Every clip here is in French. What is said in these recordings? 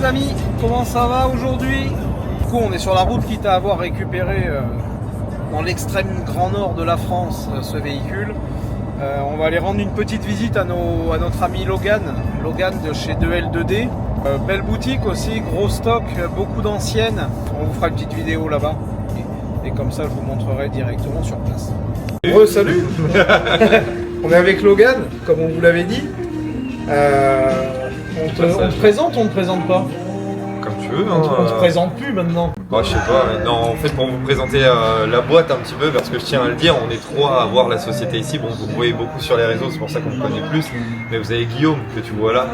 amis, comment ça va aujourd'hui? Du coup on est sur la route quitte à avoir récupéré dans l'extrême grand nord de la France ce véhicule. On va aller rendre une petite visite à notre ami Logan de chez 2L2D. Belle boutique aussi, gros stock, beaucoup d'anciennes. On vous fera une petite vidéo là-bas. Et comme ça je vous montrerai directement sur place. Salut. On est avec Logan, comme on vous l'avait dit. On te présente ou on ne te présente pas? Comme tu veux. Hein, on te présente plus maintenant. Bah, je sais pas, mais non, en fait pour vous présenter la boîte un petit peu, parce que je tiens à le dire, on est trois à voir la société ici. Bon, vous voyez beaucoup sur les réseaux, c'est pour ça qu'on me connaît plus. Mais vous avez Guillaume, que tu vois là,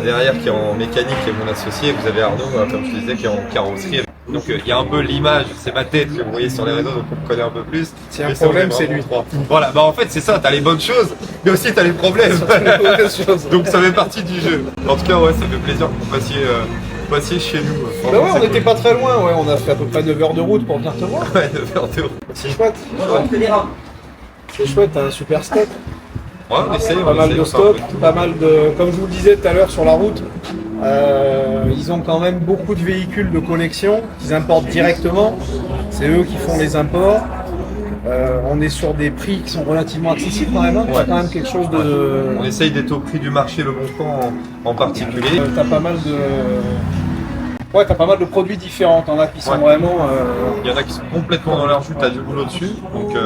derrière, qui est en mécanique, qui est mon associé. Vous avez Arnaud, comme je te disais, qui est en carrosserie. Donc il y a un peu l'image, c'est ma tête que vous voyez sur les réseaux, donc on me connaît un peu plus. Si un problème, c'est lui. Voilà, bah en fait c'est ça, t'as les bonnes choses, mais aussi t'as les problèmes. Donc ça fait partie du jeu. En tout cas, ouais, ça fait plaisir que vous passiez chez nous. Bah ouais, on n'était pas très loin, ouais, on a fait à peu près 9 heures de route pour venir te voir. Ouais, 9 heures de route. C'est chouette. C'est chouette, t'as un super stock. Ouais, on essaie. Pas mal de stock, pas mal de. Comme je vous le disais tout à l'heure sur la route, ils ont quand même beaucoup de véhicules de collection qu'ils importent directement. C'est eux qui font les imports. On est sur des prix qui sont relativement accessibles quand même. Hein. Ouais. C'est quand même quelque chose de. On essaye d'être au prix du marché Le Bon Coin en particulier. T'as pas mal de. Ouais, t'as pas mal de produits différents. T'en as qui sont vraiment. Il y en a qui sont complètement dans leur jus, t'as du boulot dessus, donc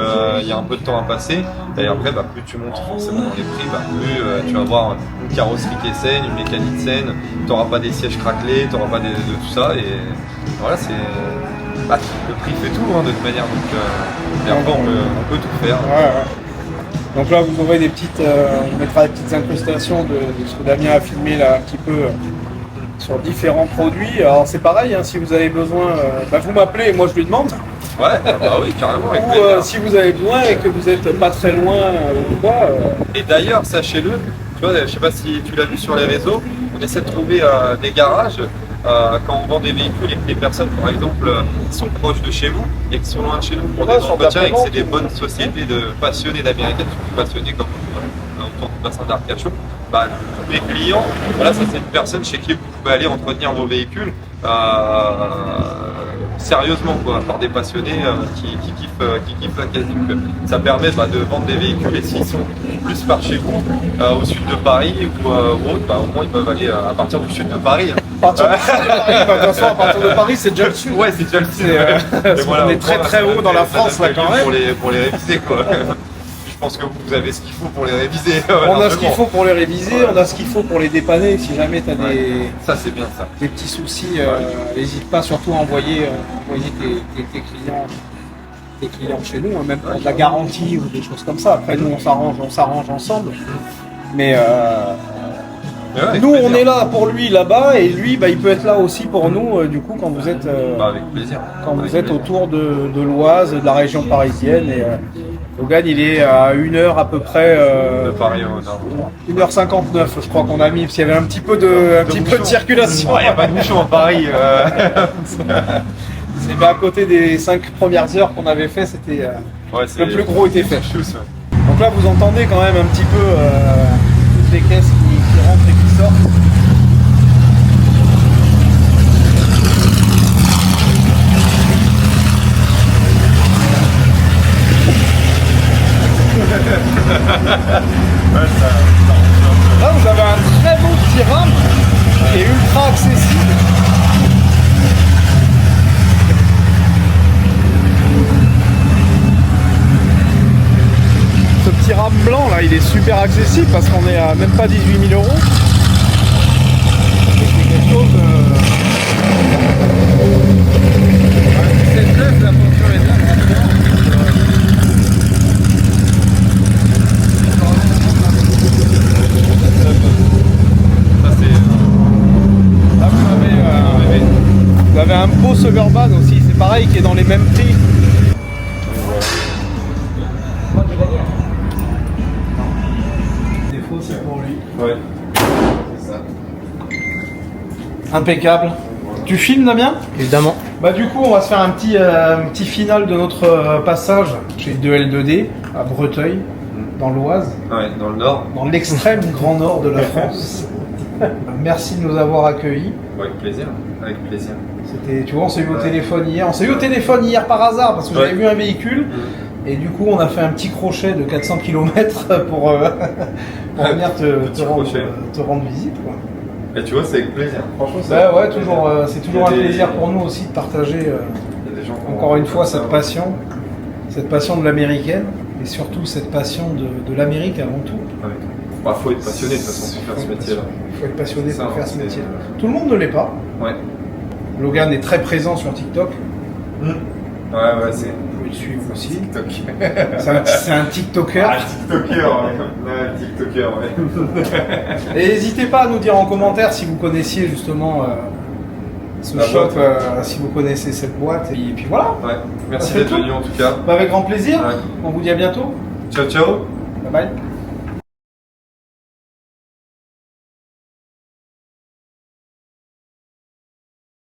il y a un peu de temps à passer. Et après, bah, plus tu montes forcément dans les prix, bah, plus tu vas avoir une carrosserie qui est saine, une mécanique saine, t'auras pas des sièges craquelés, t'auras pas de tout ça. Et voilà, c'est. Bah, le prix fait tout hein, de toute manière, donc et après on peut tout faire. Ouais. Donc là, vous aurez des petites. On mettra des petites incrustations de ce que Damien a filmé là un petit peu. Sur différents produits. Alors c'est pareil, hein, si vous avez besoin, vous m'appelez et moi je lui demande. Ouais, bah oui, carrément. Ou si vous avez besoin et que vous n'êtes pas très loin ou quoi. Et d'ailleurs, sachez-le, tu vois, je sais pas si tu l'as vu sur les réseaux, on essaie de trouver des garages quand on vend des véhicules et que les personnes, par exemple, sont proches de chez vous et qui sont loin de chez nous pour des entretiens et que c'est des bonnes sociétés de passionnés d'américaines, passionnés comme autour du bassin d'Arcachon. Bah, tous les clients, voilà, ça c'est une personne chez qui vous pouvez aller entretenir vos véhicules sérieusement quoi, par des passionnés qui kiffent la caisse. Donc ça permet de vendre des véhicules et s'ils sont plus par chez vous, au sud de Paris ou autre, au moins ils peuvent aller à partir du sud de Paris. À partir à partir de Paris, c'est déjà le sud. Ouais, c'est déjà le sud. Voilà, on est très haut dans la France là quand même. Pour les réviser quoi. Je pense que vous avez ce qu'il faut pour les réviser. On a ce qu'il faut pour les réviser, on a ce qu'il faut pour les dépanner. Si jamais tu as ça, c'est bien, ça. Des petits soucis, n'hésite pas surtout à envoyer tes clients chez nous, hein, même pour de la garantie ou des choses comme ça. Après nous on s'arrange ensemble. Mais nous on est là pour lui là-bas et lui il peut être là aussi pour nous du coup quand vous êtes avec plaisir. Quand vous êtes autour de l'Oise, de la région parisienne et Logan il est à 1 heure à peu près de Paris au nord. 1h59 je crois qu'on a mis parce qu'il y avait un petit peu de circulation. Il n'y a pas de bouchon à Paris. C'est à côté des 5 premières heures qu'on avait fait, c'était le plus gros était fait. Donc là vous entendez quand même un petit peu toutes les caisses qui rentrent et qui sortent. Là vous avez un très beau petit rame qui est ultra accessible. Ce petit rame blanc là il est super accessible parce qu'on est à même pas 18 000 €. C'est quelque chose c'est neuf, la peinture est bien. Vous avez un beau Suburban aussi, c'est pareil, qui est dans les mêmes prix. Le défaut c'est pour lui. Ouais. C'est ça. Impeccable. Tu filmes Damien? Évidemment. Bah du coup on va se faire un petit final de notre passage chez 2L2D à Breteuil, dans l'Oise. Ouais, dans le nord. Dans l'extrême grand nord de la France. Merci de nous avoir accueillis. Avec plaisir, avec plaisir. C'était, tu vois, on s'est eu au téléphone hier. On s'est eu au téléphone hier par hasard parce que j'avais vu un véhicule. Et du coup, on a fait un petit crochet de 400 km pour venir te rendre visite, quoi. Et tu vois, c'est avec plaisir. Franchement, ouais, toujours, c'est toujours un plaisir pour nous aussi de partager, il y a des gens encore une fois, cette passion de l'américaine et surtout cette passion de l'Amérique avant tout. Ouais. Bah, faut être passionné de toute façon pour faire ce métier-là. Il faut être passionné Ça, pour faire ce c'est- métier. Tout le monde ne l'est pas. Ouais. Logan est très présent sur TikTok. Ouais, c'est Vous pouvez le suivre aussi. TikTok. C'est un TikToker. TikToker, ouais. TikToker, ouais. Et n'hésitez pas à nous dire en commentaire si vous connaissiez justement ce La shop, boîte. si vous connaissez cette boîte. Et puis voilà. Ouais. Merci Ça fait d'être tout. venu en tout cas. Avec grand plaisir. Ouais. On vous dit à bientôt. Ciao, ciao. Bye bye.